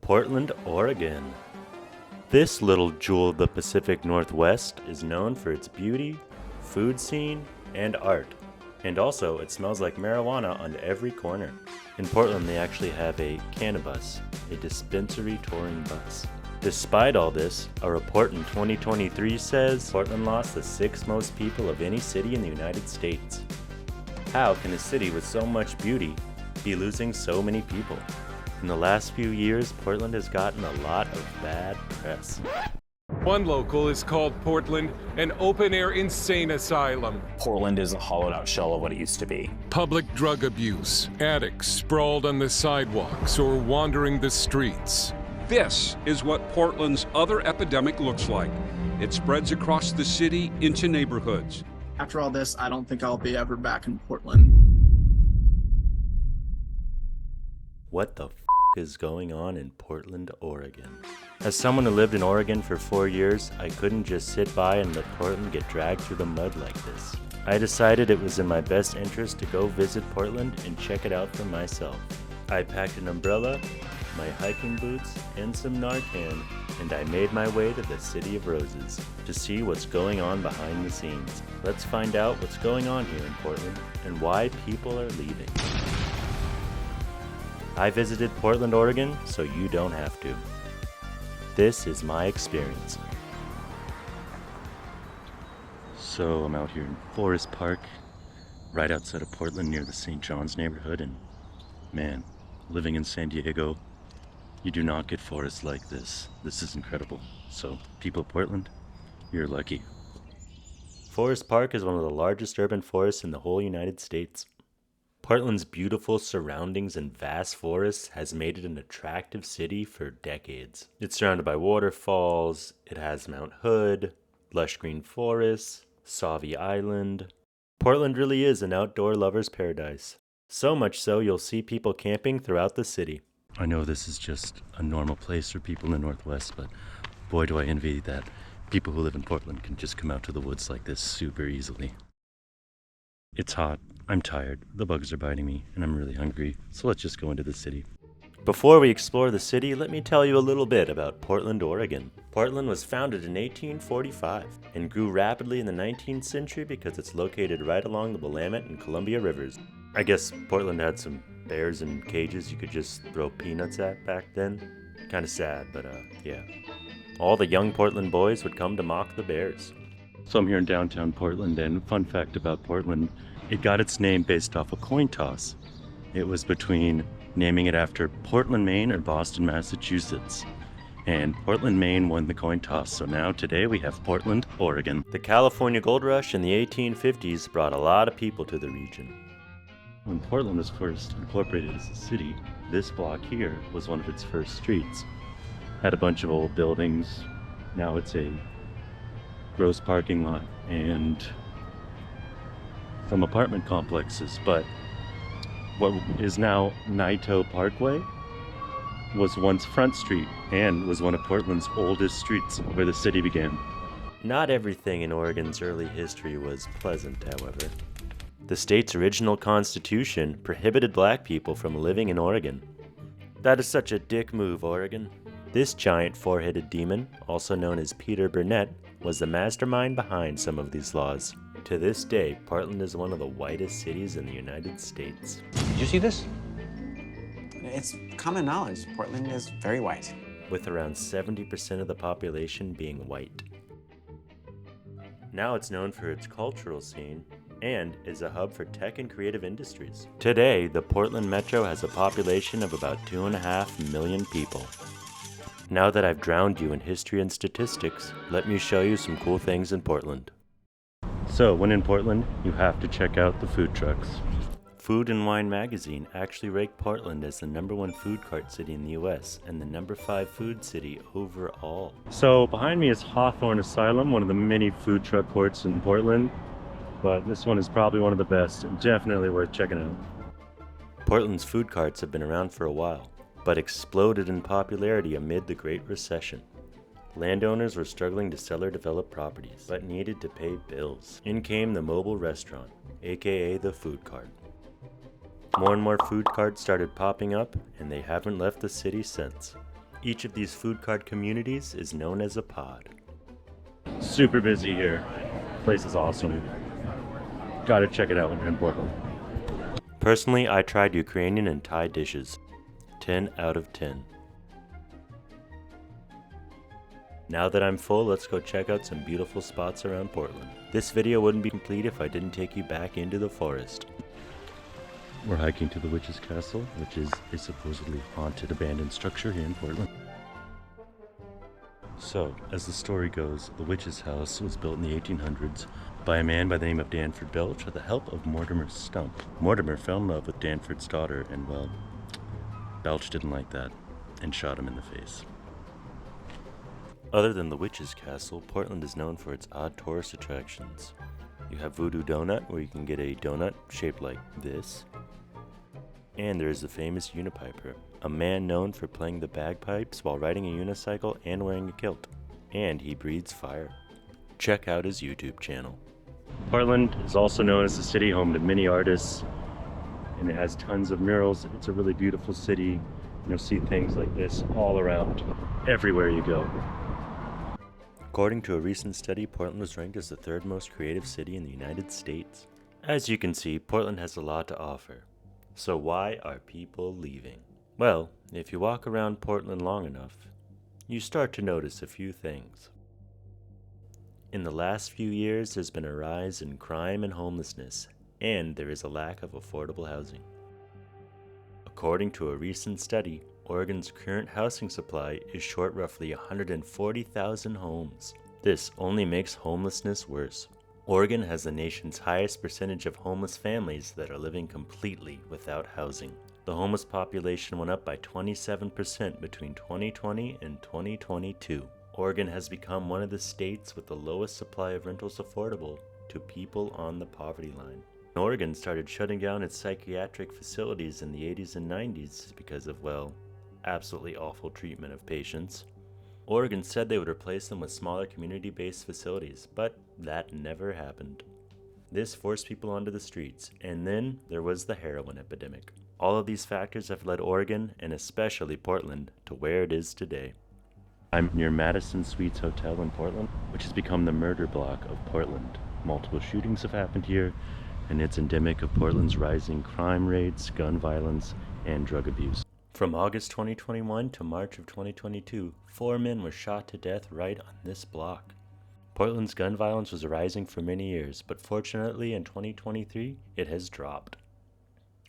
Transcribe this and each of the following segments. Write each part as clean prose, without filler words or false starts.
Portland, Oregon. This little jewel of the Pacific Northwest is known for its beauty, food scene, and art. And also, it smells like marijuana on every corner. In Portland, they actually have a cannabis, a dispensary touring bus. Despite all this, a report in 2023 says Portland lost the 6th most people of any city in the United States. How can a city with so much beauty be losing so many people? In the last few years, Portland has gotten a lot of bad press. One local is called Portland, an open-air insane asylum. Portland is a hollowed-out shell of what it used to be. Public drug abuse, addicts sprawled on the sidewalks or wandering the streets. This is what Portland's other epidemic looks like. It spreads across the city into neighborhoods. After all this, I don't think I'll be ever back in Portland. What the is going on in Portland, Oregon? As someone who lived in Oregon for 4 years, I couldn't just sit by and let Portland get dragged through the mud like this. I decided it was in my best interest to go visit Portland and check it out for myself. I packed an umbrella, my hiking boots, and some Narcan, and I made my way to the City of Roses to see what's going on behind the scenes. Let's find out what's going on here in Portland and why people are leaving. I visited Portland, Oregon, so you don't have to. This is my experience. So I'm out here in Forest Park, right outside of Portland near the St. John's neighborhood, and man, living in San Diego, you do not get forests like this. This is incredible. So people of Portland, you're lucky. Forest Park is one of the largest urban forests in the whole United States. Portland's beautiful surroundings and vast forests has made it an attractive city for decades. It's surrounded by waterfalls, it has Mount Hood, lush green forests, Sauvie Island. Portland really is an outdoor lover's paradise. So much so you'll see people camping throughout the city. I know this is just a normal place for people in the Northwest, but boy do I envy that people who live in Portland can just come out to the woods like this super easily. It's hot, I'm tired, the bugs are biting me, and I'm really hungry, so let's just go into the city. Before we explore the city, let me tell you a little bit about Portland, Oregon. Portland was founded in 1845 and grew rapidly in the 19th century because it's located right along the Willamette and Columbia rivers. I guess Portland had some bears in cages you could just throw peanuts at back then. Kinda sad, but yeah. All the young Portland boys would come to mock the bears. So I'm here in downtown Portland, and fun fact about Portland, it got its name based off a coin toss. It was between naming it after Portland, Maine or Boston, Massachusetts. And Portland, Maine won the coin toss, so now today we have Portland, Oregon. The California Gold Rush in the 1850s brought a lot of people to the region. When Portland was first incorporated as a city, this block here was one of its first streets. Had a bunch of old buildings. Now it's a gross parking lot and some apartment complexes, but what is now Naito Parkway was once Front Street and was one of Portland's oldest streets where the city began. Not everything in Oregon's early history was pleasant, however. The state's original constitution prohibited black people from living in Oregon. That is such a dick move, Oregon. This giant four-headed demon, also known as Peter Burnett, was the mastermind behind some of these laws. To this day, Portland is one of the whitest cities in the United States. Did you see this? It's common knowledge. Portland is very white. With around 70% of the population being white. Now it's known for its cultural scene and is a hub for tech and creative industries. Today, the Portland Metro has a population of about 2.5 million people. Now that I've drowned you in history and statistics, let me show you some cool things in Portland. So, when in Portland, you have to check out the food trucks. Food and Wine magazine actually ranked Portland as the #1 food cart city in the US and the #5 food city overall. So, behind me is Hawthorne Asylum, one of the many food truck courts in Portland. But this one is probably one of the best and definitely worth checking out. Portland's food carts have been around for a while, but exploded in popularity amid the Great Recession. Landowners were struggling to sell or develop properties, but needed to pay bills. In came the mobile restaurant, aka the food cart. More and more food carts started popping up, and they haven't left the city since. Each of these food cart communities is known as a pod. Super busy here. Place is awesome. Gotta check it out when you're in Portland. Personally, I tried Ukrainian and Thai dishes. 10 out of 10. Now that I'm full, let's go check out some beautiful spots around Portland. This video wouldn't be complete if I didn't take you back into the forest. We're hiking to the Witch's Castle, which is a supposedly haunted abandoned structure here in Portland. So, as the story goes, the witch's house was built in the 1800s by a man by the name of Danford Belch with the help of Mortimer Stump. Mortimer fell in love with Danford's daughter and, well, Belch didn't like that and shot him in the face. Other than the Witch's Castle, Portland is known for its odd tourist attractions. You have Voodoo Donut, where you can get a donut shaped like this. And there is the famous Unipiper, a man known for playing the bagpipes while riding a unicycle and wearing a kilt. And he breathes fire. Check out his YouTube channel. Portland is also known as the city home to many artists, and it has tons of murals. It's a really beautiful city. You'll see things like this all around, everywhere you go. According to a recent study, Portland was ranked as the third most creative city in the United States. As you can see, Portland has a lot to offer. So why are people leaving? Well, if you walk around Portland long enough, you start to notice a few things. In the last few years, there's been a rise in crime and homelessness, and there is a lack of affordable housing. According to a recent study, Oregon's current housing supply is short roughly 140,000 homes. This only makes homelessness worse. Oregon has the nation's highest percentage of homeless families that are living completely without housing. The homeless population went up by 27% between 2020 and 2022. Oregon has become one of the states with the lowest supply of rentals affordable to people on the poverty line. Oregon started shutting down its psychiatric facilities in the 80s and 90s because of, well, absolutely awful treatment of patients. Oregon said they would replace them with smaller community-based facilities, but that never happened. This forced people onto the streets, and then there was the heroin epidemic. All of these factors have led Oregon, and especially Portland, to where it is today. I'm near Madison Suites Hotel in Portland, which has become the murder block of Portland. Multiple shootings have happened here, and it's endemic of Portland's rising crime rates, gun violence, and drug abuse. From August 2021 to March of 2022, 4 men were shot to death right on this block. Portland's gun violence was rising for many years, but fortunately in 2023, it has dropped.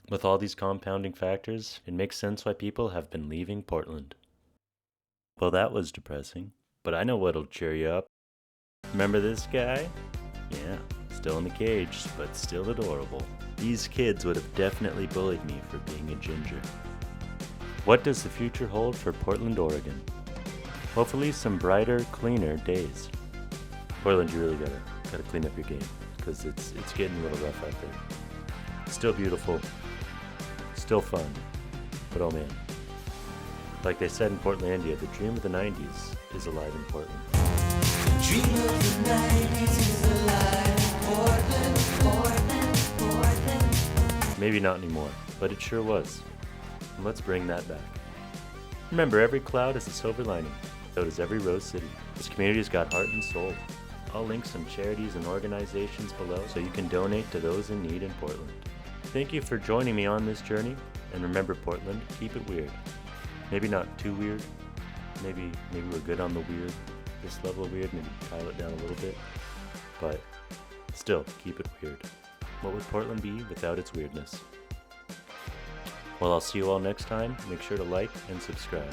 With all these compounding factors, it makes sense why people have been leaving Portland. Well, that was depressing, but I know what'll cheer you up. Remember this guy? Yeah, still in the cage, but still adorable. These kids would have definitely bullied me for being a ginger. What does the future hold for Portland, Oregon? Hopefully some brighter, cleaner days. Portland, you really gotta clean up your game, because it's getting a little rough out there. Still beautiful, still fun, but oh man. Like they said in Portlandia, the dream of the 90s is alive in Portland. The dream of the 90s is alive, Portland. Maybe not anymore, but it sure was. And let's bring that back. Remember, every cloud has a silver lining. So does every Rose City. This community has got heart and soul. I'll link some charities and organizations below so you can donate to those in need in Portland. Thank you for joining me on this journey. And remember, Portland, keep it weird. Maybe not too weird. Maybe we're good on the weird. This level of weird, maybe dial it down a little bit. But still, keep it weird. What would Portland be without its weirdness? Well, I'll see you all next time. Make sure to like and subscribe.